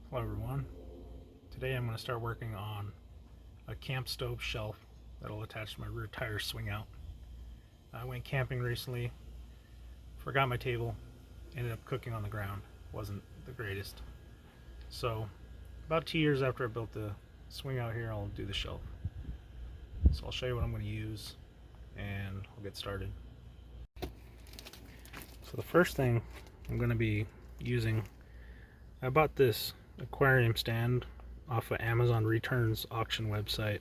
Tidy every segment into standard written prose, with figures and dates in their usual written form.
Hello everyone. Today I'm going to start working on a camp stove shelf that'll attach to my rear tire swing out. I went camping recently, forgot my table, ended up cooking on the ground. Wasn't the greatest. So about 2 years after I built the swing out here, I'll do the shelf. So I'll show you what I'm going to use and we'll get started. So the first thing I'm going to be using, I bought this aquarium stand off of Amazon Returns auction website.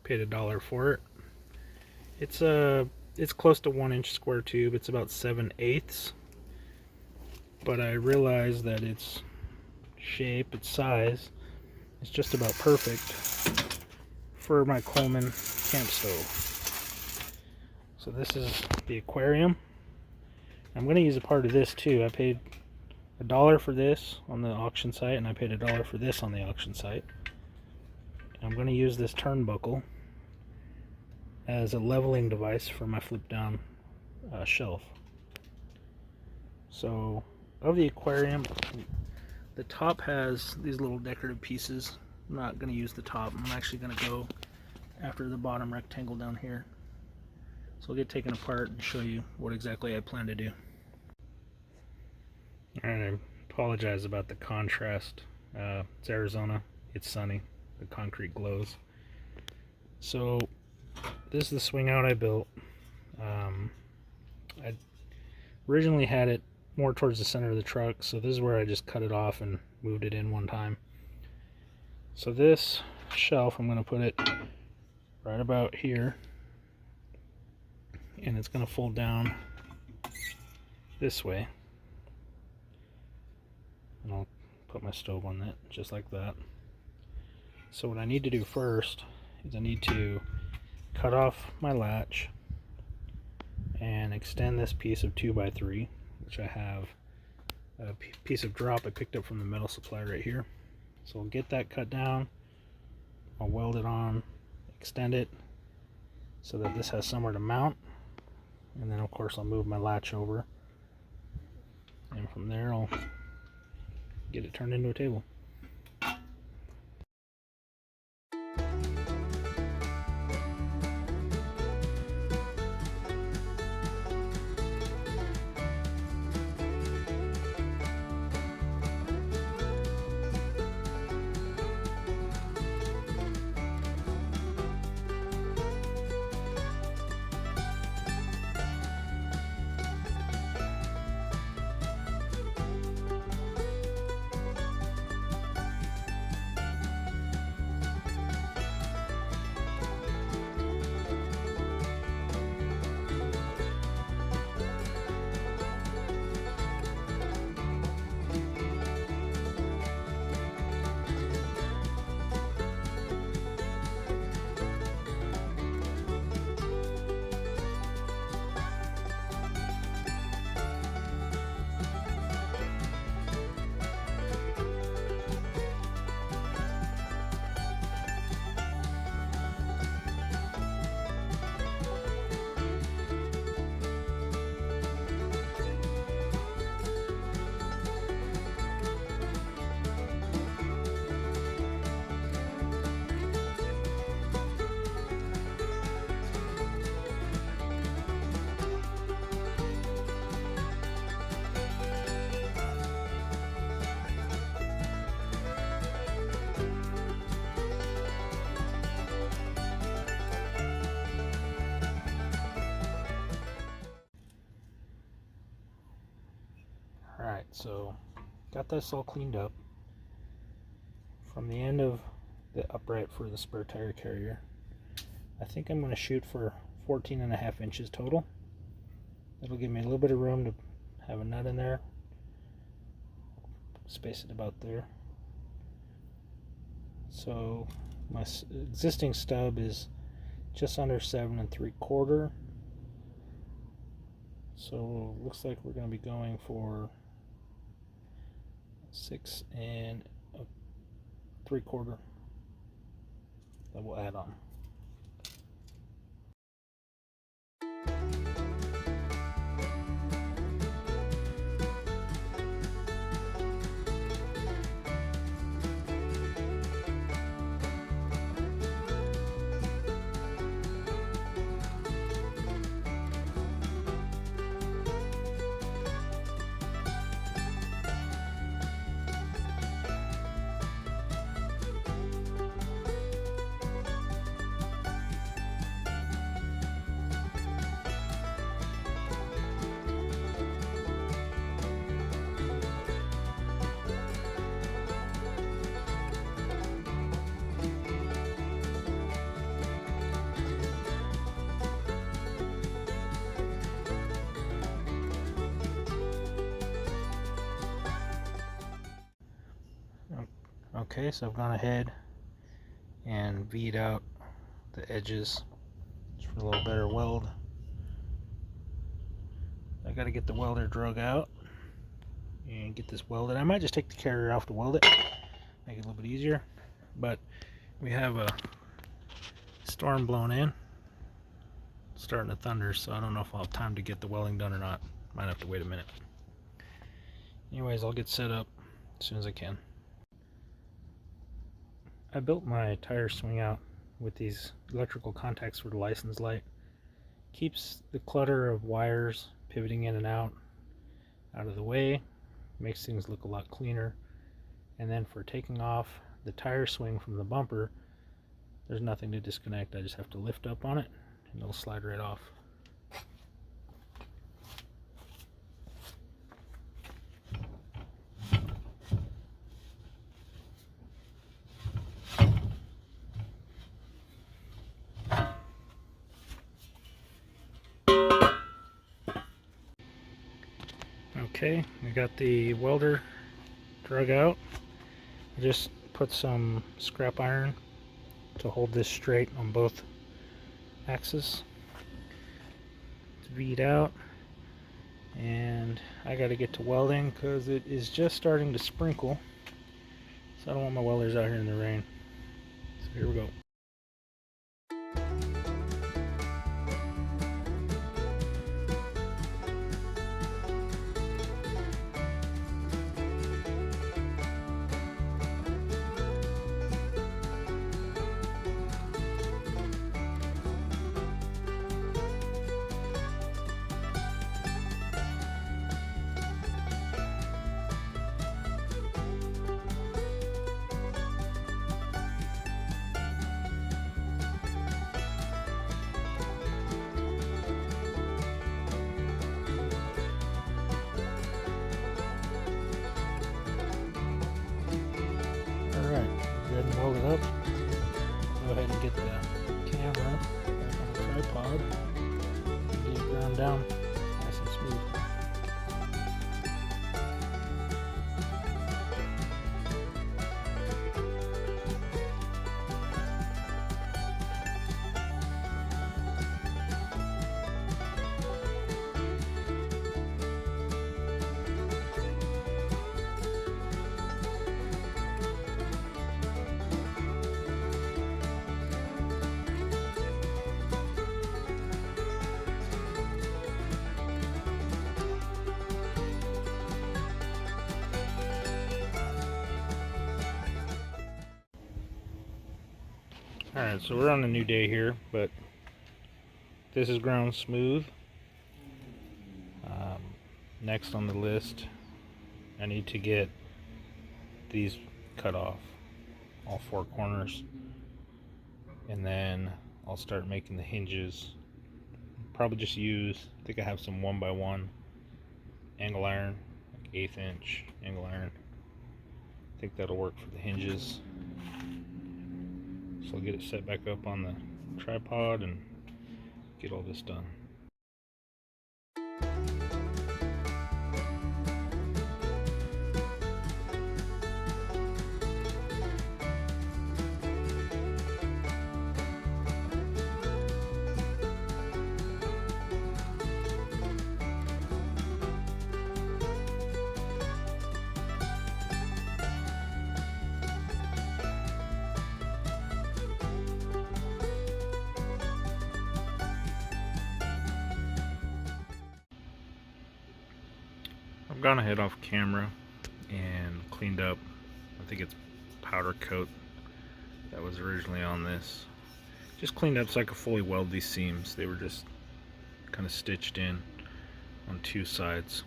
Paid $1 for it. It's close to 1 inch square tube. It's about 7/8. But I realized that its shape, its size, is just about perfect for my Coleman camp stove. So this is the aquarium. I'm going to use a part of this too. I paid $1 for this on the auction site, and I paid $1 for this on the auction site. I'm going to use this turnbuckle as a leveling device for my flip down shelf. So of the aquarium, the top has these little decorative pieces. I'm not going to use the top. I'm actually going to go after the bottom rectangle down here. So I'll get taken apart and show you what exactly I plan to do. Alright, I apologize about the contrast. It's Arizona, it's sunny, the concrete glows. So this is the swing out I built. I originally had it more towards the center of the truck, so this is where I just cut it off and moved it in one time. So this shelf, I'm going to put it right about here, and it's going to fold down this way. And I'll put my stove on that, just like that. So what I need to do first is I need to cut off my latch and extend this piece of 2x3, which I have a piece of drop I picked up from the metal supply right here. So I'll get that cut down, I'll weld it on, extend it so that this has somewhere to mount, and then of course I'll move my latch over, and from there I'll get it turned into a table. Alright, so got this all cleaned up. From the end of the upright for the spare tire carrier, I think I'm going to shoot for 14.5 inches total. That'll give me a little bit of room to have a nut in there. Space it about there. So my existing stub is just under 7 3/4. So looks like we're going to be going for 6 3/4 that we'll add on. Okay, so I've gone ahead and V'd out the edges just for a little better weld. I gotta get the welder drug out and get this welded. I might just take the carrier off to weld it, make it a little bit easier. But we have a storm blowing in, it's starting to thunder, so I don't know if I'll have time to get the welding done or not. Might have to wait a minute. Anyways, I'll get set up as soon as I can. I built my tire swing out with these electrical contacts for the license light. Keeps the clutter of wires pivoting in and out of the way, makes things look a lot cleaner. And then for taking off the tire swing from the bumper, there's nothing to disconnect. I just have to lift up on it and it'll slide right off. Okay, I got the welder drug out. I just put some scrap iron to hold this straight on both axes. It's V'd out, and I got to get to welding because it is just starting to sprinkle, so I don't want my welders out here in the rain. So here we go. Alright, go ahead and weld it up. Go ahead and get the camera back on the tripod. Get it ground down nice and smooth. Alright, so we're on a new day here, but this is ground smooth. Next on the list, I need to get these cut off, all four corners, and then I'll start making the hinges. Probably just use, I think I have some 1x1 angle iron, like 1/8 inch angle iron. I think that'll work for the hinges. So I'll get it set back up on the tripod and get all this done. I've gone ahead off camera and cleaned up, I think it's powder coat that was originally on this. Just cleaned up so I could fully weld these seams. They were just kind of stitched in on two sides.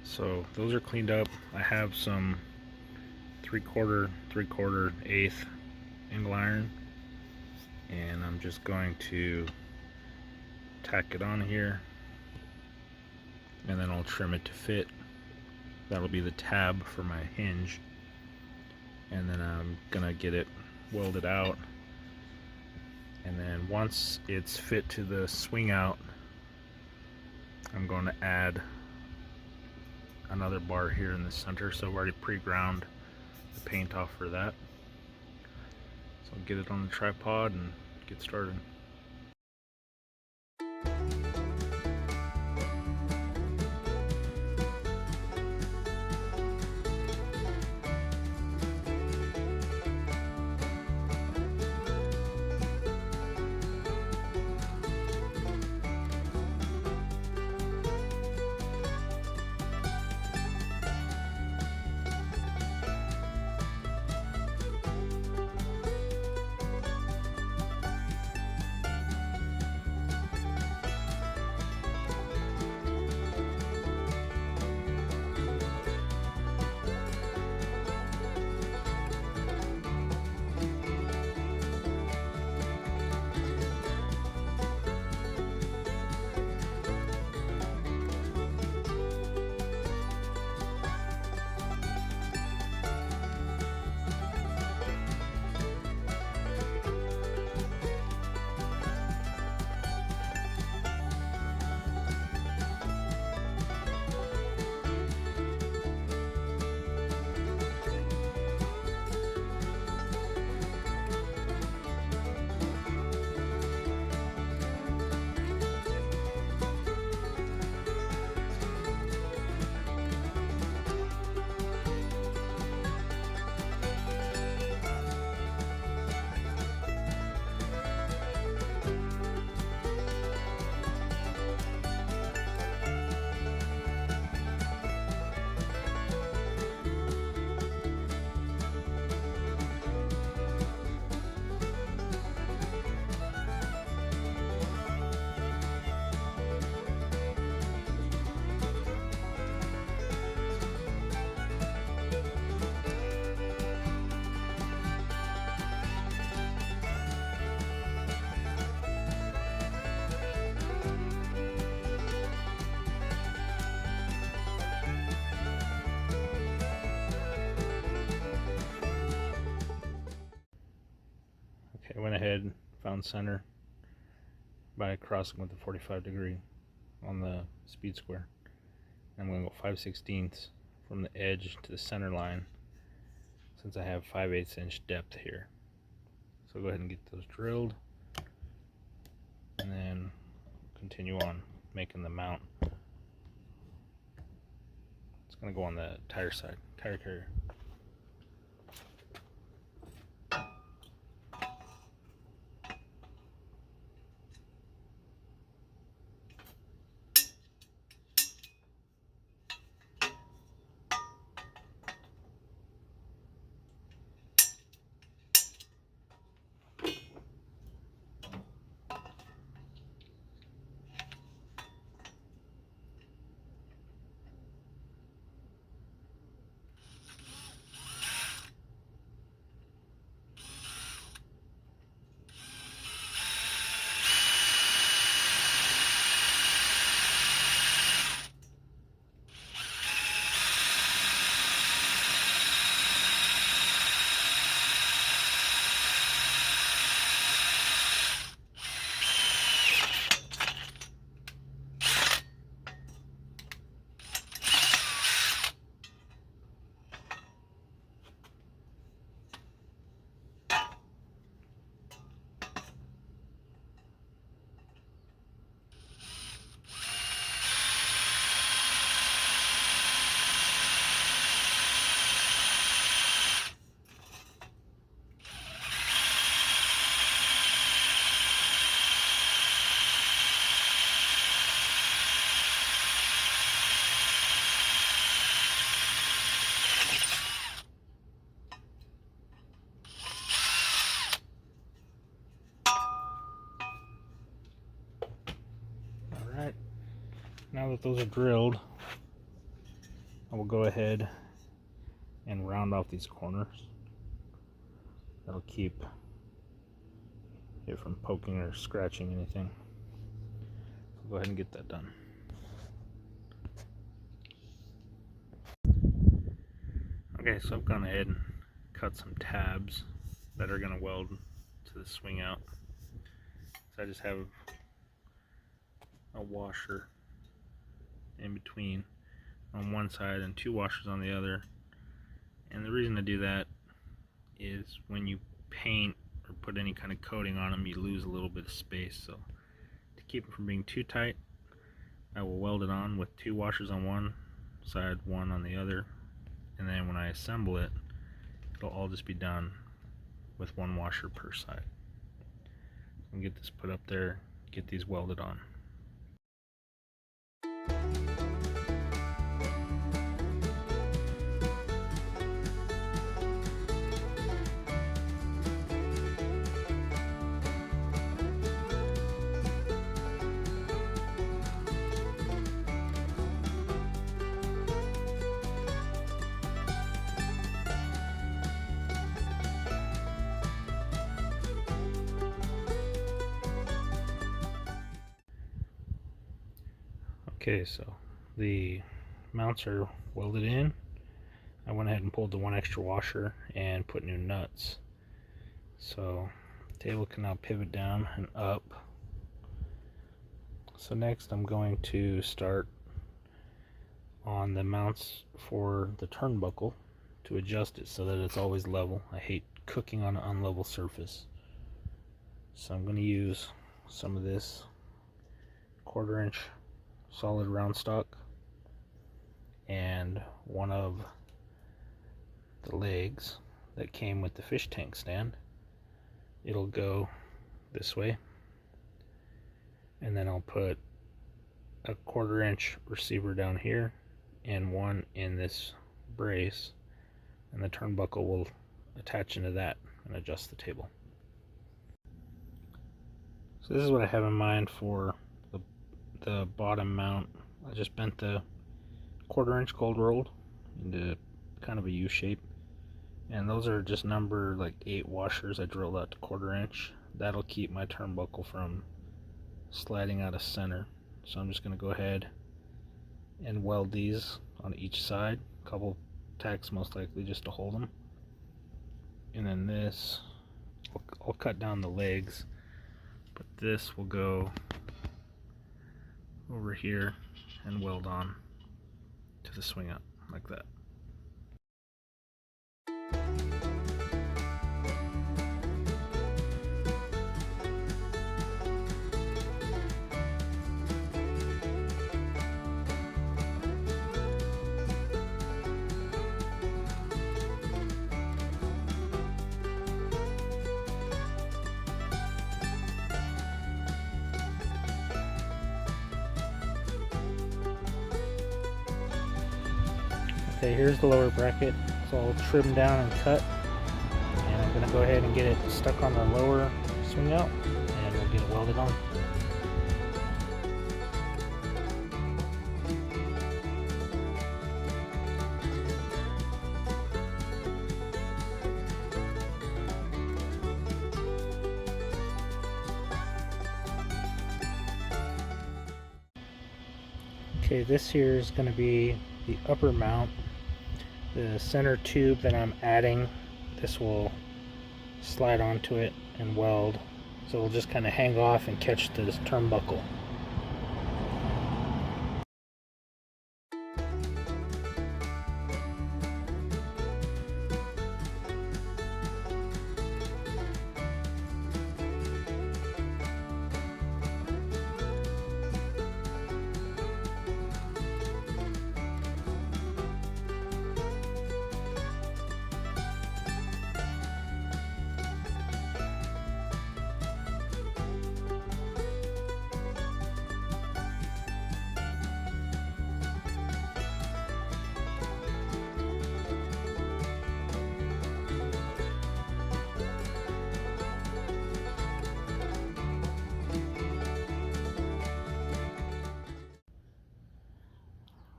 So those are cleaned up. I have some 3/4, 1/8 angle iron, and I'm just going to tack it on here, and then I'll trim it to fit. That'll be the tab for my hinge, and then I'm gonna get it welded out, and then once it's fit to the swing out, I'm going to add another bar here in the center. So I've already pre-ground the paint off for that. So I'll get it on the tripod and get started. Okay, I went ahead, found center by crossing with the 45° on the speed square. I'm going to go 5/16 from the edge to the center line since I have 5/8 inch depth here. So go ahead and get those drilled and then continue on making the mount. It's going to go on the tire side, tire carrier. Alright, now that those are drilled, I will go ahead and round off these corners. That'll keep it from poking or scratching anything. So go ahead and get that done. Okay, so I've gone ahead and cut some tabs that are going to weld to the swing out. So I just have a washer in between on one side and two washers on the other, And the reason to do that is when you paint or put any kind of coating on them, you lose a little bit of space. So to keep it from being too tight, I will weld it on with 2 washers on one side, 1 on the other, and then when I assemble it, it'll all just be done with 1 washer per side. And get this put up there, get these welded on. Okay, so the mounts are welded in. I went ahead and pulled the 1 extra washer and put new nuts. So the table can now pivot down and up. So next I'm going to start on the mounts for the turnbuckle to adjust it so that it's always level. I hate cooking on an unlevel surface. So I'm going to use some of this 1/4 inch solid round stock and one of the legs that came with the fish tank stand. It'll go this way, and then I'll put a 1/4 inch receiver down here and one in this brace, and the turnbuckle will attach into that and adjust the table. So this is what I have in mind for the bottom mount. I just bent the 1/4 inch cold rolled into kind of a U shape, and those are just number like 8 washers. I drilled out to 1/4 inch. That'll keep my turnbuckle from sliding out of center. So I'm just going to go ahead and weld these on each side, a couple tacks most likely just to hold them, and then this I'll cut down the legs, but this will go over here and weld on to the swing up like that. Okay, here's the lower bracket. It's all trimmed down and cut, and I'm going to go ahead and get it stuck on the lower swing out, and we'll get it welded on. Okay, this here is going to be the upper mount. The center tube that I'm adding, this will slide onto it and weld, so it'll just kind of hang off and catch this turnbuckle.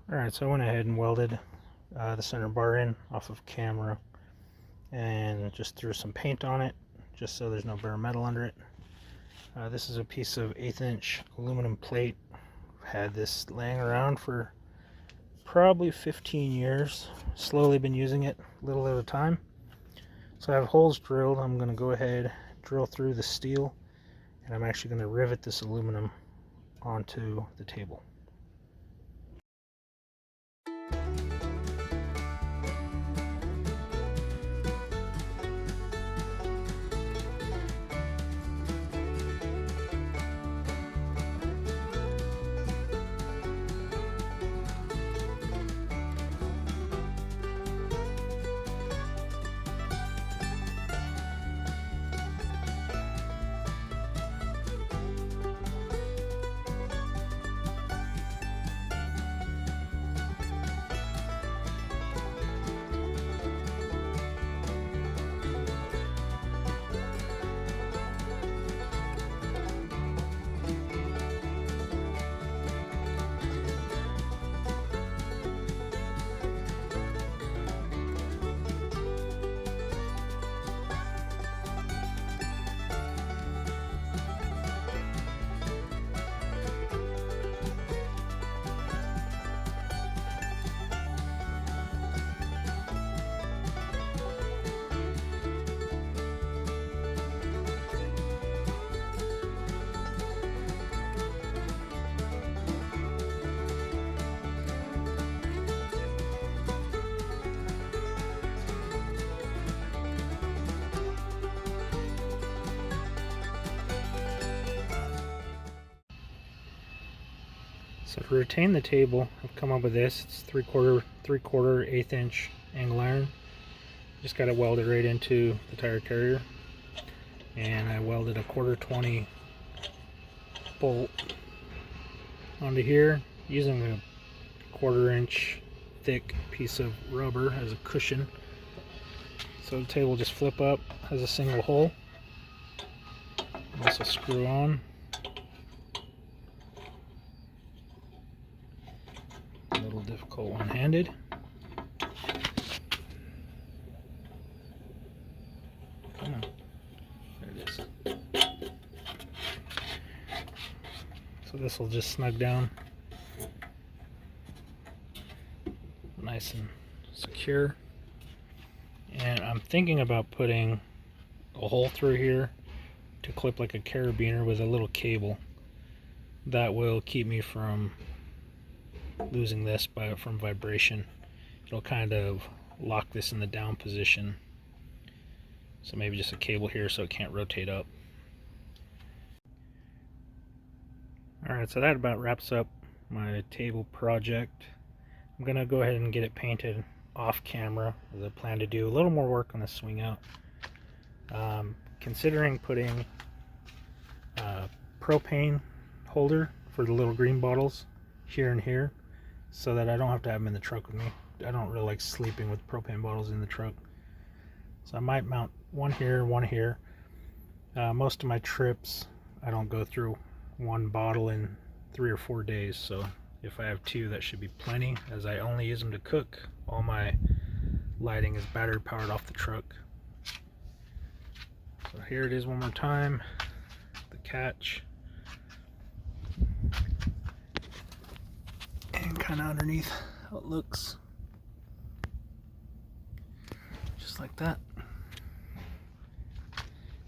Alright, so I went ahead and welded the center bar in off of camera and just threw some paint on it just so there's no bare metal under it. This is a piece of 1/8 inch aluminum plate. I've had this laying around for probably 15 years. Slowly been using it little at a time. So I have holes drilled. I'm going to go ahead, drill through the steel, and I'm actually going to rivet this aluminum onto the table. So to retain the table, I've come up with this. It's 3/4, 1/8 inch angle iron. Just got it welded right into the tire carrier, and I welded a 1/4-20 bolt onto here using a 1/4 inch thick piece of rubber as a cushion. So the table will just flip up, has a single hole. This will screw on. A little difficult one-handed. Come on. There it is. So this will just snug down. Nice and secure. And I'm thinking about putting a hole through here to clip like a carabiner with a little cable that will keep me from losing this from vibration. It'll kind of lock this in the down position. So maybe just a cable here so it can't rotate up. Alright, so that about wraps up my table project. I'm going to go ahead and get it painted off camera, as I plan to do a little more work on the swing out. Considering putting a propane holder for the little green bottles here and here, so that I don't have to have them in the truck with me. I don't really like sleeping with propane bottles in the truck. So I might mount one here, one here. Most of my trips, I don't go through one bottle in 3 or 4 days, so if I have 2, that should be plenty, as I only use them to cook. All my lighting is battery powered off the truck. So here it is one more time, the catch. And kind of underneath how it looks. Just like that.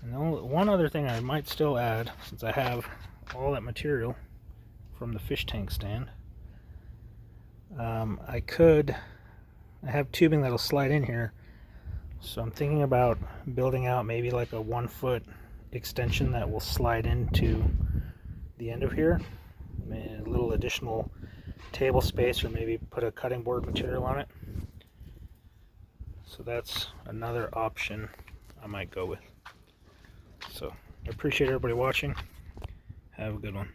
And the one other thing I might still add, since I have all that material from the fish tank stand, I have tubing that'll slide in here, so I'm thinking about building out maybe like a 1-foot extension that will slide into the end of here, a little additional table space, or maybe put a cutting board material on it. So that's another option I might go with. So I appreciate everybody watching. Have a good one.